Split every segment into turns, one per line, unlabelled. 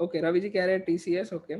Okay, Ravi ji कह रहे हैं टीसीएस। ओके,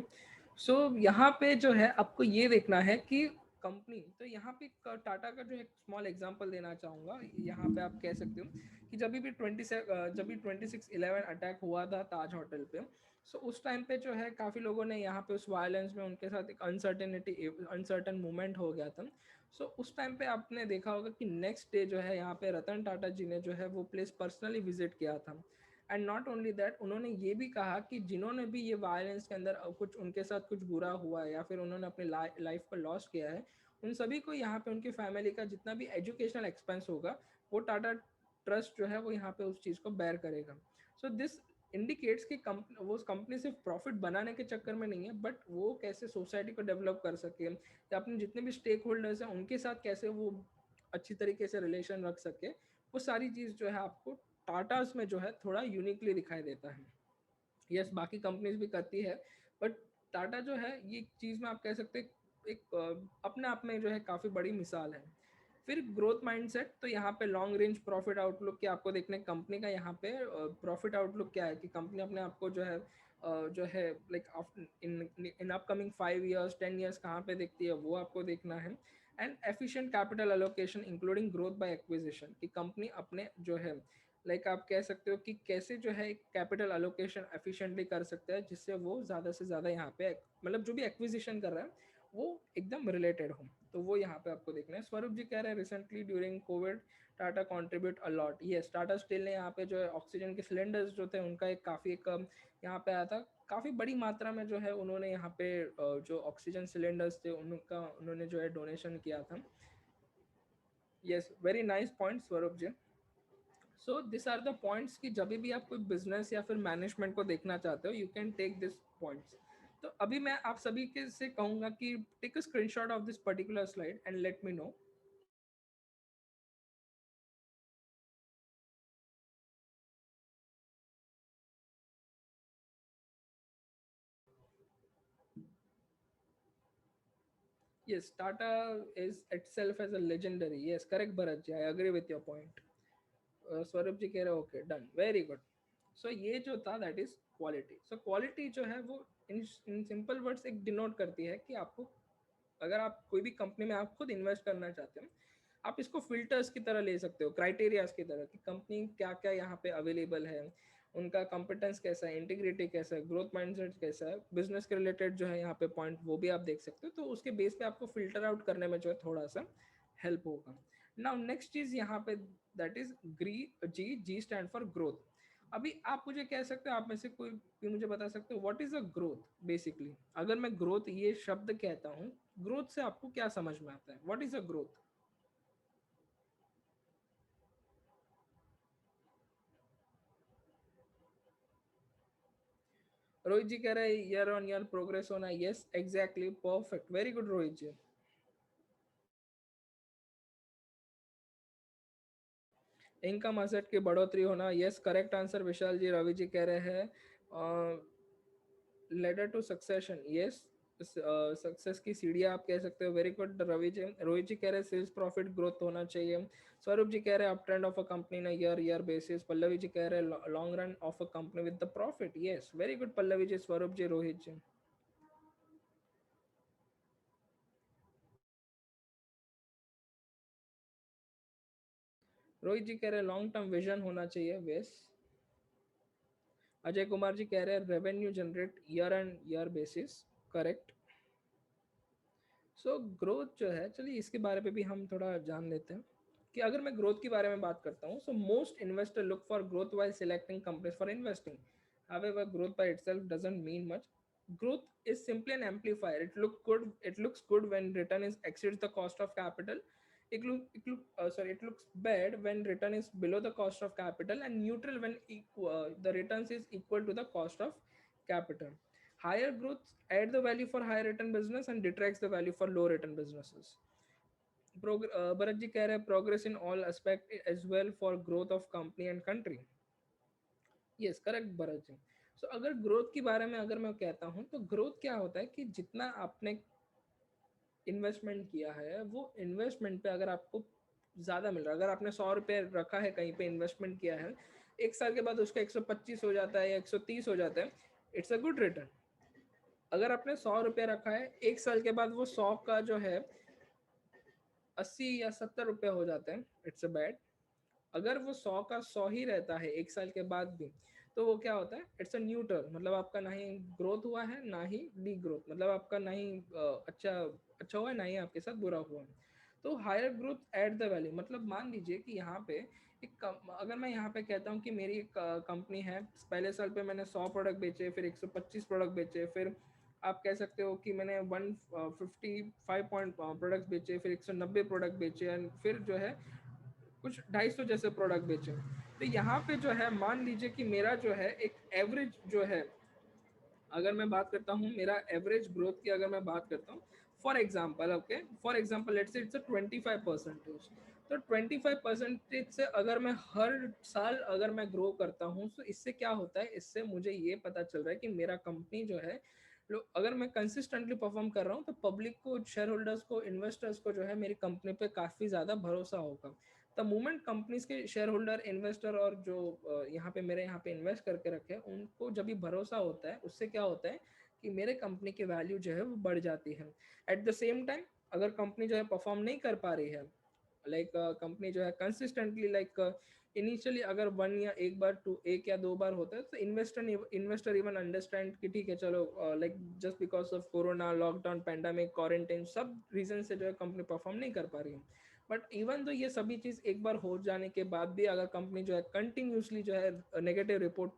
सो यहाँ पे जो है आपको ये देखना है कि कंपनी, तो यहाँ पे टाटा का जो एक स्मॉल एग्जांपल देना चाहूँगा। यहाँ पे आप कह सकते हो कि जब भी 26/11 अटैक हुआ था ताज होटल पे, सो उस टाइम पे जो है काफ़ी लोगों ने यहाँ पे उस वायलेंस में उनके साथ एक अनसर्टन मूवमेंट हो गया था। सो उस टाइम पे आपने देखा होगा कि नेक्स्ट डे जो है यहाँ पे रतन टाटा जी ने जो है वो प्लेस पर्सनली विजिट किया था। एंड नॉट ओनली दैट, उन्होंने ये भी कहा कि जिन्होंने भी ये वायलेंस के अंदर कुछ उनके साथ कुछ बुरा हुआ है या फिर उन्होंने अपने लाइफ पर लॉस किया है, उन सभी को यहाँ पे उनकी फैमिली का जितना भी एजुकेशनल एक्सपेंस होगा वो टाटा ट्रस्ट जो है वो यहाँ पे उस चीज़ को बेयर करेगा। सो दिस इंडिकेट्स कि वो कंपनी सिर्फ प्रॉफिट बनाने के चक्कर में नहीं है, बट वो कैसे सोसाइटी को डेवलप कर सके या अपने जितने भी स्टेक होल्डर्स हैं उनके साथ कैसे वो अच्छी तरीके से रिलेशन रख सके, वो सारी चीज़ जो है आपको टाटास में जो है थोड़ा यूनिकली दिखाई देता है। यस, बाकी कंपनीज भी करती है, बट टाटा जो है ये चीज़ में आप कह सकते हैं एक अपने आप में जो है काफ़ी बड़ी मिसाल है। फिर ग्रोथ माइंडसेट, तो यहाँ पे लॉन्ग रेंज प्रॉफिट आउटलुक के आपको देखने कंपनी का यहाँ पे प्रॉफिट आउटलुक क्या है कि कंपनी अपने आप को जो है like in upcoming 5 years 10 years कहाँ पे देखती है वो आपको देखना है। And efficient capital allocation including growth by acquisition, कि कंपनी अपने जो है आप कह सकते हो कि कैसे जो है कैपिटल अलोकेशन एफिशिएंटली कर सकता है जिससे वो ज़्यादा से ज़्यादा यहाँ पे मतलब जो भी एक्विजिशन कर रहा है वो एकदम रिलेटेड हो, तो वो यहाँ पे आपको देखना है। स्वरूप जी कह रहे हैं recently during Covid Tata contribute a lot. Yes, Tata steel ने यहाँ पे जो है ऑक्सीजन के सिलेंडर्स जो थे उनका एक यहाँ पे आया था, काफ़ी बड़ी मात्रा में जो है उन्होंने यहाँ पे जो ऑक्सीजन सिलेंडर्स थे उनका उन्होंने जो है डोनेशन किया था। Yes, very nice point Swaroop ji. So this are the points कि जब भी आप कोई बिजनेस या फिर मैनेजमेंट को देखना चाहते हो you can take this points. तो अभी मैं आप सभी के से कहूंगा कि take a screenshot of this particular slide and let me know. Yes, Tata is itself as a legendary. Yes, correct, Bharat ji. I agree with your point. स्वरूप जी कह रहे ओके डन, वेरी गुड। सो ये जो था that is quality. So quality जो है वो in simple words एक डिनोट करती है कि आपको, अगर आप कोई भी कंपनी में आप खुद इन्वेस्ट करना चाहते हो, आप इसको फिल्टर्स की तरह ले सकते हो, क्राइटेरियाज की तरह कि कंपनी क्या क्या यहाँ पे अवेलेबल है, उनका कॉम्पिटेंस कैसा है, इंटीग्रिटी कैसा है, ग्रोथ माइंडसेट कैसा है, बिजनेस के रिलेटेड जो है यहाँ पे पॉइंट वो भी आप देख सकते हो। तो उसके बेस पे आपको फिल्टर आउट करने में जो है थोड़ा सा हेल्प होगा। नाउ नेक्स्ट चीज यहाँ पे दैट इज ग्री G G stand for growth. अभी आप मुझे कह सकते हो, आप में से कोई भी मुझे बता सकते हो what is a growth basically. अगर मैं ग्रोथ ये शब्द कहता हूँ, ग्रोथ से आपको क्या समझ में आता है, what is a growth? Rohit ji कह रहे हैं ईयर ऑन ईयर प्रोग्रेस होना। Yes exactly, perfect, very good Rohit ji. Income asset की बढ़ोतरी होना। Yes correct answer Vishal ji. Ravi ji कह रहे हैं ladder to succession. Yes, success की सीढ़ियाँ आप कह सकते हो। Very good Ravi ji. रोहित जी कह रहे हैं सेल्स प्रॉफिट ग्रोथ होना चाहिए। स्वरूप जी कह रहे हैं up trend of a company ना ईयर बेसिस। पल्लवी जी कह रहे हैं long run of a company with the profit. Yes very good Pallavi ji, Swaroop ji, Rohit जी। रोहित जी कह रहे हैं लॉन्ग टर्म विजन होना चाहिए। वेस अजय कुमार जी कह रहे हैं revenue generate year and year basis. Correct. So growth जो है, चलिए इसके बारे में भी हम थोड़ा जान लेते हैं कि अगर मैं ग्रोथ के बारे में बात करता हूँ, so most investor look for growth while selecting companies for investing. However, growth by itself doesn't mean much. Growth is simply an amplifier. It looks good when return is exceeds the cost of capital. It looks bad when return is below the cost of capital, and neutral when the returns is equal to the cost of capital. Higher growth add the value for higher return business and detracts the value for low return businesses. Bharat ji कह रहे हैं progress in all aspect as well for growth of company and country. Yes correct Bharat ji. So अगर growth के बारे में अगर मैं कहता हूँ तो ग्रोथ क्या होता है कि जितना आपने इन्वेस्टमेंट किया है वो इन्वेस्टमेंट पे अगर आपको ज़्यादा मिल रहा है, अगर आपने 100 रुपये रखा है कहीं पे इन्वेस्टमेंट किया है, एक साल के बाद उसका 125 हो जाता है या 130 हो जाता है, इट्स अ गुड रिटर्न। अगर आपने 100 रुपया रखा है, 1 साल के बाद वो 100 का जो है 80 या 70 रुपया हो जाते हैं, इट्स अ बैड। अगर वो 100 का 100 ही रहता है 1 साल के बाद भी, तो वो क्या होता है, इट्स अ न्यूट्रल, मतलब आपका ना ही ग्रोथ हुआ है ना ही डी ग्रोथ, मतलब आपका ना ही अच्छा अच्छा हुआ है ना ही आपके साथ बुरा हुआ है। तो higher growth at the value, मतलब मान लीजिए कि यहाँ पे अगर मैं यहाँ पे कहता हूँ कि मेरी एक कंपनी है, पहले साल पे मैंने 100 प्रोडक्ट बेचे, फिर 125 प्रोडक्ट बेचे, फिर आप कह सकते हो कि मैंने 155 पॉइंट प्रोडक्ट्स बेचे, फिर 190 प्रोडक्ट बेचे, एंड फिर जो है कुछ 250 जैसे प्रोडक्ट बेचे। तो यहाँ पे जो है मान लीजिए कि मेरा जो है एक एवरेज जो है, अगर मैं बात करता हूँ मेरा एवरेज ग्रोथ की, अगर मैं बात करता हूँ for example, okay for example let's say it's 25%। तो 25% से अगर मैं हर साल अगर मैं ग्रो करता हूँ, तो इससे क्या होता है, इससे मुझे ये पता चल रहा है कि मेरा कंपनी जो है, अगर मैं कंसिस्टेंटली परफॉर्म कर रहा हूँ, तो पब्लिक को, शेयर होल्डर्स को, इन्वेस्टर्स को जो है मेरी कंपनी पे काफ़ी ज़्यादा भरोसा होगा। द मोमेंट कंपनीज के शेयर होल्डर, इन्वेस्टर और जो यहाँ पे मेरे यहाँ पे इन्वेस्ट करके रखे हैं, उनको जब भी भरोसा होता है, उससे क्या होता है कि मेरे कंपनी की वैल्यू जो है वो बढ़ जाती है। एट द सेम टाइम अगर कंपनी जो है परफॉर्म नहीं कर पा रही है, लाइक कंपनी जो है कंसिस्टेंटली, लाइक इनिशियली अगर वन या एक बार टू, एक या दो बार होता है, तो इन्वेस्टर इवन अंडरस्टैंड कि ठीक है चलो, like just because of corona, lockdown, pandemic, quarantine, सब रीजन से जो है कंपनी परफॉर्म नहीं कर पा रही है। बट इवन तो ये सभी चीज़ एक बार हो जाने के बाद भी अगर कंपनी जो है कंटिन्यूसली जो है नेगेटिव रिपोर्ट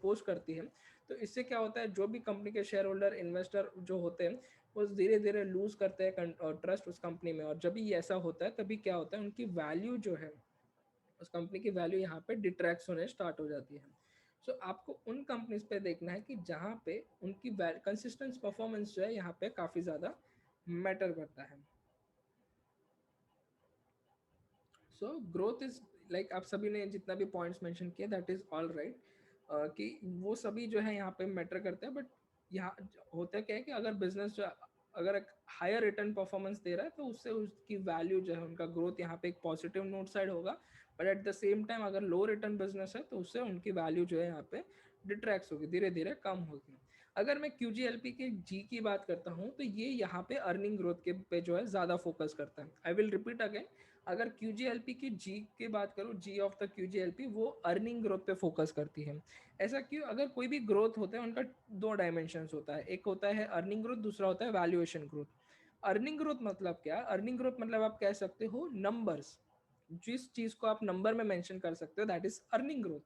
पोस्ट करती है, तो इससे क्या होता है, जो भी कंपनी के शेयर होल्डर, इन्वेस्टर जो होते हैं, वो धीरे धीरे लूज करते हैं ट्रस्ट उस कंपनी में। और जब भी ऐसा होता है, तभी क्या होता है, उनकी वैल्यू जो है, उस कंपनी की वैल्यू यहाँ पे डिट्रैक्ट होने स्टार्ट हो जाती है। सो आपको उन कंपनीज पे देखना है कि जहाँ पे उनकी कंसिस्टेंट परफॉर्मेंस जो है यहाँ पे काफ़ी ज़्यादा मैटर करता है। सो ग्रोथ इज, लाइक आप सभी ने जितना भी पॉइंट्स मेंशन किए, दैट इज ऑल राइट, कि वो सभी जो है यहाँ पे मैटर करते हैं। बट यहाँ होता क्या है कि अगर बिजनेस जो अगर एक हायर रिटर्न परफॉर्मेंस दे रहा है, तो उससे उसकी वैल्यू जो है, उनका ग्रोथ यहाँ पे एक पॉजिटिव नोट साइड होगा। But at the same time अगर लो रिटर्न बिजनेस है, तो उससे उनकी वैल्यू जो है यहाँ पे डिट्रैक्ट होगी, धीरे धीरे कम होगी। अगर मैं QGLP के जी की बात करता हूँ, तो ये यहाँ पे अर्निंग ग्रोथ के पे जो है ज़्यादा फोकस करता है। आई विल रिपीट अगेन, अगर QGLP की जी की बात करूँ, जी ऑफ द QGLP, वो अर्निंग ग्रोथ पे फोकस करती है। ऐसा क्यों, अगर कोई भी ग्रोथ होता है, उनका दो डायमेंशंस होता है, एक होता है अर्निंग ग्रोथ, दूसरा होता है वैल्यूएशन ग्रोथ। अर्निंग ग्रोथ मतलब क्या, अर्निंग ग्रोथ मतलब आप कह सकते हो नंबर्स, जिस चीज को आप नंबर में मेंशन कर सकते हो, that is earning growth.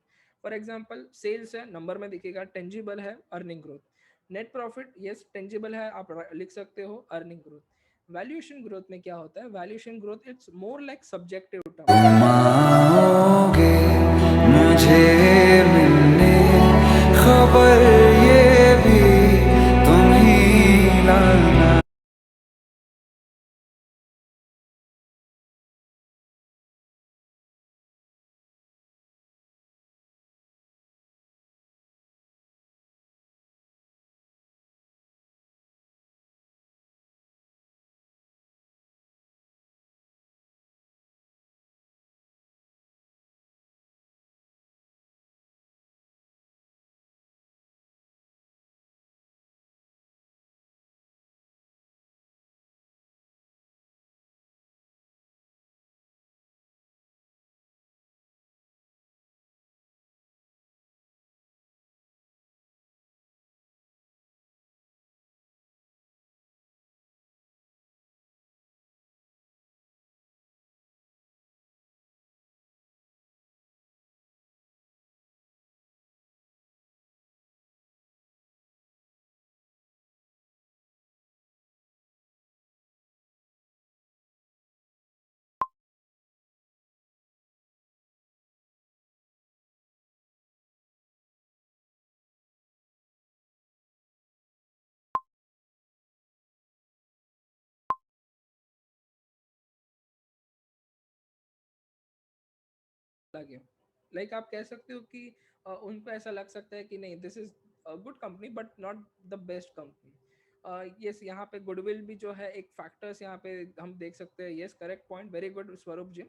For example sales है, नंबर में दिखेगा, टेंजिबल है, earning growth. Net profit, yes tangible है, आप लिख सकते हो, अर्निंग ग्रोथ। वैल्यूएशन ग्रोथ में क्या होता है, valuation growth it's more like subjective term.
घुमाओगे मुझे मिलने, खबर ये भी तुम ही लाना।
लगे, लाइक आप कह सकते हो कि उनको ऐसा लग सकता है कि नहीं, this is good company but not the best company. Yes, यहाँ पे गुडविल भी जो है एक फैक्टर्स यहाँ पे हम देख सकते हैं। Yes, correct point, very good Swaroop ji.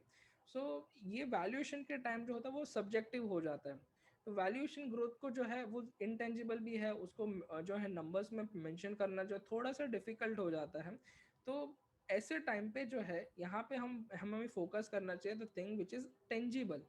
सो ये वैल्यूएशन के टाइम जो होता है वो सब्जेक्टिव हो जाता है। तो वैल्यूएशन ग्रोथ को जो है वो इंटेंजिबल भी है, उसको जो है नंबर्स में मेंशन करना जो है थोड़ा सा डिफिकल्ट हो जाता है। तो ऐसे टाइम पे जो है यहाँ पे हमें फोकस करना चाहिए the thing which is tangible.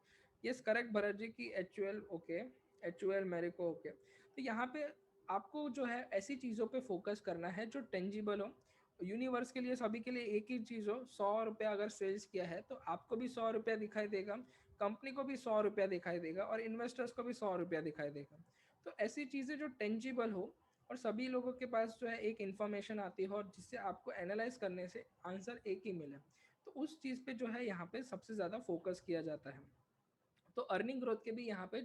Yes correct Bharat ji की HUL okay, HUL Marico okay. तो यहाँ पे आपको जो है ऐसी चीज़ों पे फोकस करना है जो टेंजिबल हो। यूनिवर्स के लिए सभी के लिए एक ही चीज़ हो, 100 रुपया अगर सेल्स किया है तो आपको भी 100 रुपया दिखाई देगा, कंपनी को भी 100 रुपया दिखाई देगा और इन्वेस्टर्स को भी 100 रुपया दिखाई देगा। तो ऐसी चीज़ें जो टेंजिबल हो और सभी लोगों के पास जो है एक इन्फॉर्मेशन आती हो और जिससे आपको एनालाइज करने से आंसर एक ही मिले, तो उस चीज़ पे जो है यहाँ पे सबसे ज़्यादा फोकस किया जाता है। तो अर्निंग ग्रोथ के भी यहाँ पे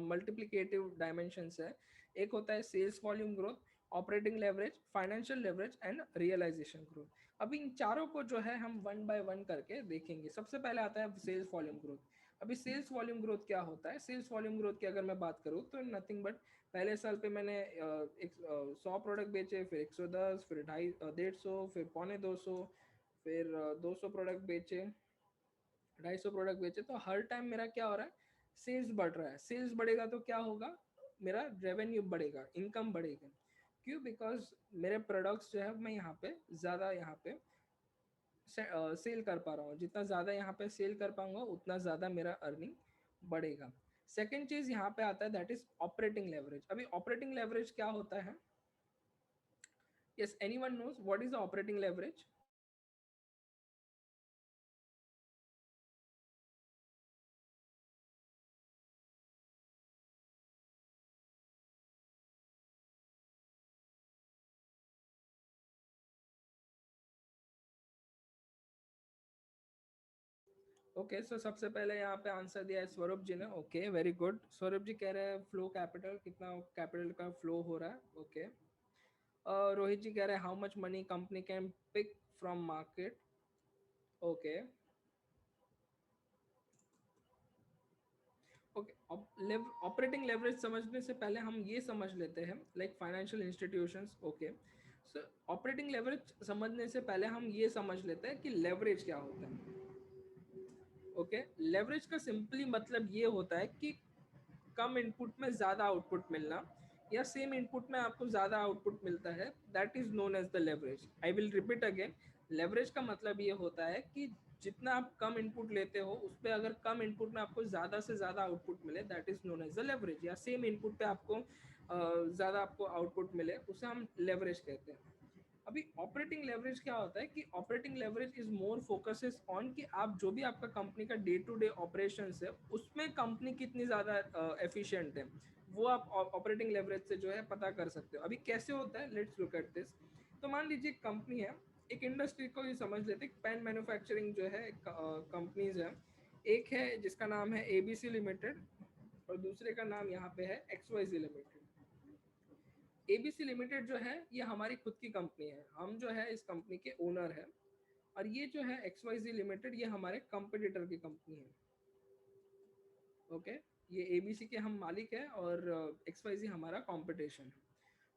मल्टीप्लिकेटिव डायमेंशंस है। एक होता है sales volume growth, operating leverage, financial leverage and realisation growth. अभी इन चारों को जो है हम वन बाय वन करके देखेंगे। सबसे पहले आता है सेल्स वॉल्यूम ग्रोथ। अभी सेल्स वॉल्यूम ग्रोथ क्या होता है? सेल्स वॉल्यूम ग्रोथ की अगर मैं बात करूँ तो नथिंग बट पहले साल पे मैंने 100 प्रोडक्ट बेचे, फिर 110, फिर 150, फिर 150, फिर 200 प्रोडक्ट बेचे, 250 प्रोडक्ट बेचे। तो हर टाइम मेरा क्या हो रहा है? सेल्स बढ़ रहा है। सेल्स बढ़ेगा तो क्या होगा? मेरा रेवेन्यू बढ़ेगा, इनकम बढ़ेगा। क्यों? बिकॉज मेरे प्रोडक्ट्स जो है मैं यहाँ पे ज़्यादा यहाँ पे सेल कर पा रहा हूँ। जितना ज़्यादा यहाँ पे सेल कर पाऊंगा उतना ज़्यादा मेरा अर्निंग बढ़ेगा। सेकेंड चीज़ यहाँ पे आता है दैट इज ऑपरेटिंग लेवरेज। अभी ऑपरेटिंग लेवरेज क्या होता है? Yes, anyone knows what is the operating leverage? Okay so सबसे पहले यहाँ पे आंसर दिया है स्वरूप जी ने। Okay very good. Swaroop ji कह रहे हैं फ्लो कैपिटल, कितना कैपिटल का फ्लो हो रहा है। ओके रोहित जी कह रहे हैं how much money company can pick from market. Okay okay. Operating leverage समझने से पहले हम ये समझ लेते हैं like financial institutions. Okay so operating leverage समझने से पहले हम ये समझ लेते हैं कि लेवरेज क्या होता है। ओके लेवरेज का सिंपली मतलब ये होता है कि कम इनपुट में ज़्यादा आउटपुट मिलना, या सेम इनपुट में आपको ज़्यादा आउटपुट मिलता है, that is known as the leverage. I will repeat again. Leverage का मतलब ये होता है कि जितना आप कम इनपुट लेते हो उस पर अगर कम इनपुट में आपको ज़्यादा से ज़्यादा आउटपुट मिले, that is known as the leverage. या सेम इनपुट पे आपको ज़्यादा आपको आउटपुट मिले, उसे हम लेवरेज कहते हैं। अभी ऑपरेटिंग लेवरेज क्या होता है कि operating leverage is more focuses on कि आप जो भी आपका कंपनी का डे टू डे ऑपरेशंस है उसमें कंपनी कितनी ज़्यादा एफिशिएंट है, वो आप ऑपरेटिंग लेवरेज से जो है पता कर सकते हो। अभी कैसे होता है, लेट्स लुक एट दिस। तो मान लीजिए कंपनी है, एक इंडस्ट्री को ही समझ लेते, पेन मैन्युफैक्चरिंग जो है कंपनीज है। एक है जिसका नाम है एबीसी लिमिटेड और दूसरे का नाम यहाँ पे है एक्सवाईजी लिमिटेड। एबीसी लिमिटेड जो है ये हमारी खुद की कंपनी है, हम जो है इस कंपनी के ओनर है। और ये जो है एक्सवाईजी लिमिटेड ये हमारे कंपटीटर की कंपनी है। ओके ये एबीसी के हम मालिक है और एक्सवाईजी हमारा कंपटीशन है।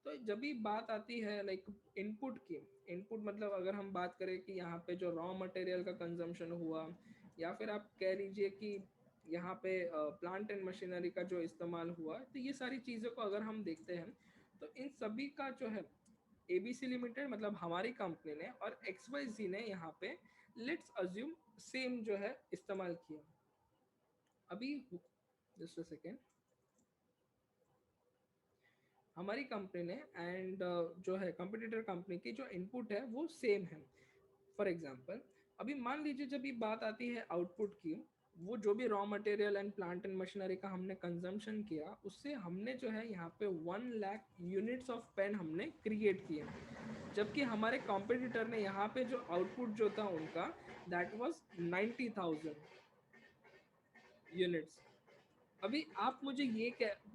तो जब भी बात आती है लाइक इनपुट की, इनपुट मतलब अगर हम बात करें कि यहाँ पे जो रॉ मटेरियल का कंजम्पशन हुआ, या फिर आप कह लीजिए कि यहाँ पे प्लांट एंड मशीनरी का जो इस्तेमाल हुआ, तो ये सारी चीज़ों को अगर हम देखते हैं तो इन सभी का जो है एबीसी लिमिटेड मतलब हमारी कंपनी ने और एक्सवाईजी ने यहाँ पे लेट्स अज्यूम सेम जो है इस्तेमाल किया। अभी जस्ट अ सेकेंड, हमारी कंपनी ने एंड जो है कंपटीटर कंपनी की जो इनपुट है वो सेम है। फॉर एग्जांपल अभी मान लीजिए जब ये बात आती है आउटपुट की, वो जो भी raw material and plant and machinery का हमने कंजम्पशन किया उससे हमने जो है यहाँ पे 1 लाख यूनिट्स ऑफ पेन हमने क्रिएट किए, जबकि हमारे कॉम्पिटिटर ने यहाँ पे जो आउटपुट जो था उनका दैट वाज 90,000 यूनिट्स। अभी आप मुझे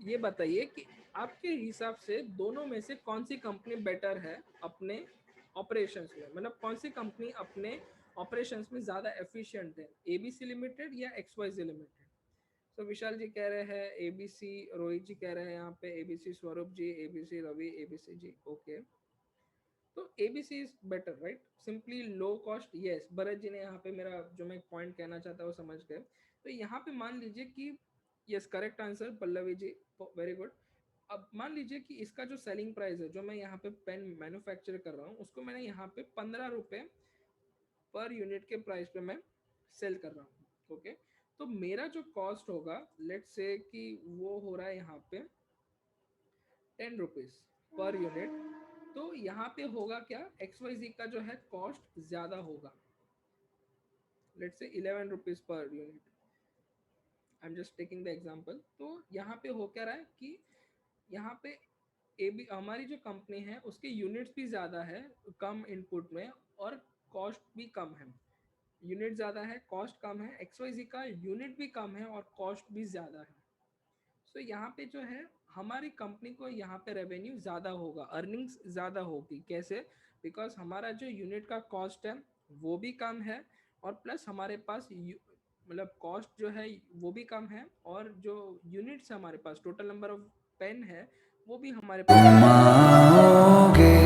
ये बताइए कि आपके हिसाब से दोनों में से कौन सी कंपनी बेटर है अपने ऑपरेशंस में, मतलब कौन सी कंपनी अपने ऑपरेशंस में ज़्यादा एफिशिएंट है, एबीसी लिमिटेड या एक्सवाईजी लिमिटेड? सो विशाल जी कह रहे हैं एबीसी, रोहित जी कह रहे हैं यहाँ पे ABC, Swaroop ji ABC, Ravi ABC ji. Okay तो ABC is better right, simply low cost. Yes Bharat ji ने यहाँ पे मेरा जो मैं पॉइंट कहना चाहता हूँ वो समझ गए। तो यहाँ पे मान लीजिए कि yes, correct answer Pallavi ji, very good. अब मान लीजिए कि इसका जो सेलिंग प्राइस है, जो मैं यहाँ पे पेन मैन्युफैक्चर कर रहा हूँ, उसको मैंने यहाँ पे 15 रुपए पर यूनिट के प्राइस पे मैं सेल कर रहा हूँ। ओके, तो मेरा जो कॉस्ट होगा, लेट्स से कि वो हो रहा है यहाँ पे 10 रुपीज पर यूनिट। तो यहाँ पे होगा क्या, XYZ का जो है कॉस्ट ज्यादा होगा, let's say 11 rupees per unit. I am just taking the example. तो यहाँ पे हो क्या रहा है कि यहाँ पे ए बी हमारी जो कंपनी है उसके यूनिट्स भी ज़्यादा है कम इनपुट में, और कॉस्ट भी कम है। यूनिट ज़्यादा है, कॉस्ट कम है, XYZ का यूनिट भी कम है और कॉस्ट भी ज़्यादा है। सो यहाँ पे जो है हमारी कंपनी को यहाँ पे रेवेन्यू ज़्यादा होगा, अर्निंग्स ज़्यादा होगी। कैसे? बिकॉज हमारा जो यूनिट का कॉस्ट है वो भी कम है, और प्लस हमारे पास मतलब कॉस्ट जो है वो भी कम है, और जो यूनिट्स हमारे पास टोटल नंबर ऑफ पेन है वो भी हमारे पास
तुम आओगे